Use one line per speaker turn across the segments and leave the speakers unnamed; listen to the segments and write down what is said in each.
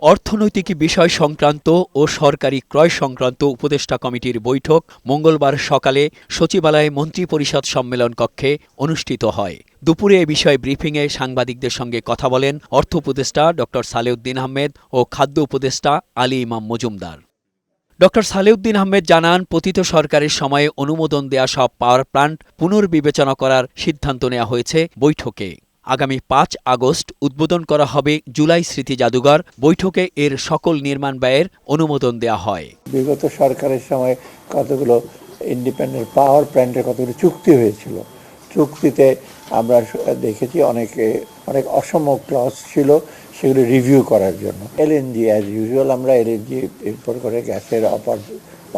অর্থনৈতিক বিষয় সংক্রান্ত ও সরকারি ক্রয় সংক্রান্ত উপদেষ্টা কমিটির বৈঠক মঙ্গলবার সকালে সচিবালয়ে মন্ত্রিপরিষদ সম্মেলন কক্ষে অনুষ্ঠিত হয়। দুপুরে এ বিষয়ে ব্রিফিংয়ে সাংবাদিকদের সঙ্গে কথা বলেন অর্থ উপদেষ্টা ড সালেউদ্দিন আহমেদ ও খাদ্য উপদেষ্টা আলী ইমাম মজুমদার। ড সালেউদ্দিন আহমেদ জানান, পতিত সরকারের সময়ে অনুমোদন দেয়া সব পাওয়ার প্ল্যান্ট পুনর্বিবেচনা করার সিদ্ধান্ত নেওয়া হয়েছে বৈঠকে। আগামী ৫ আগস্ট উদ্বোধন করা হবে জুলাই স্মৃতি জাদুঘর। বৈঠকে এর সকল নির্মাণ ব্যয়ের অনুমোদন দেয়া হয়।
বিগত সরকারের সময় কতগুলো ইন্ডিপেন্ডেন্ট পাওয়ার প্ল্যান্টের কতগুলো চুক্তি হয়েছিল। চুক্তিতে আমরা দেখেছি অনেক অসম ক্লজ ছিল, সেগুলো রিভিউ করার জন্য। এলএনজি অ্যাজ ইউজুয়াল আমরা এলএনজি এরপর করে গ্যাসের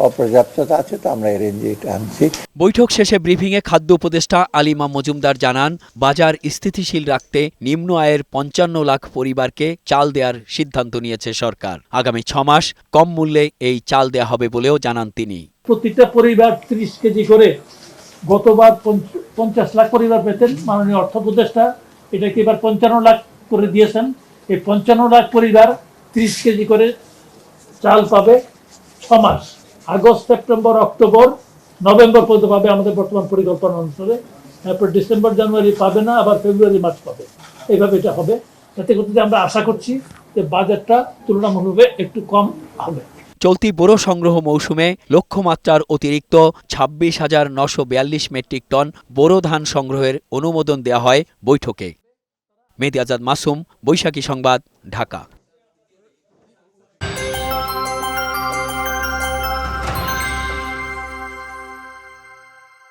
অপর্যাপ্ততা আছে, তো আমরা এলএনজি আনছি।
বৈঠক শেষে ব্রিফিংয়ে খাদ্য উপদেষ্টা আলী ইমাম মজুমদার জানান, বাজার স্থিতিশীল রাখতে নিম্ন আয়ের ৫৫ লাখ পরিবারকে চাল দেওয়ার সিদ্ধান্ত নিয়েছে সরকার। আগামী ৬ মাস কম মূল্যে এই চাল দেয়া হবে বলেও জানান তিনি।
প্রতিটা পরিবার ৩০ কেজি করে, গতবার ৫০ লাখ পরিবার পেতেন, মাননীয় অর্থ উপদেষ্টা এটাকে এবার ৫৫ লাখ করে দিয়েছেন। এই ৫৫ লাখ পরিবার ৩০ কেজি করে চাল পাবে ৬ মাস, আগস্ট, সেপ্টেম্বর, অক্টোবর, নভেম্বর পর্যন্ত পাবে আমাদের বর্তমান পরিকল্পনা অনুসারে। তারপর ডিসেম্বর, জানুয়ারি পাবে না, আবার ফেব্রুয়ারি, মার্চ পাবে। এইভাবে এটা হবে। তাতে করতে আমরা আশা করছি যে বাজারটা তুলনামূলকভাবে একটু কম হবে।
চলতি বোরো সংগ্রহ মৌসুমে লক্ষ্যমাত্রার অতিরিক্ত ২৬,৯৪২ মেট্রিক টন বোরো ধান সংগ্রহের অনুমোদন দেয়া হয় বৈঠকে। মেহেদী আজাদ মাসুম, বৈশাখী সংবাদ, ঢাকা।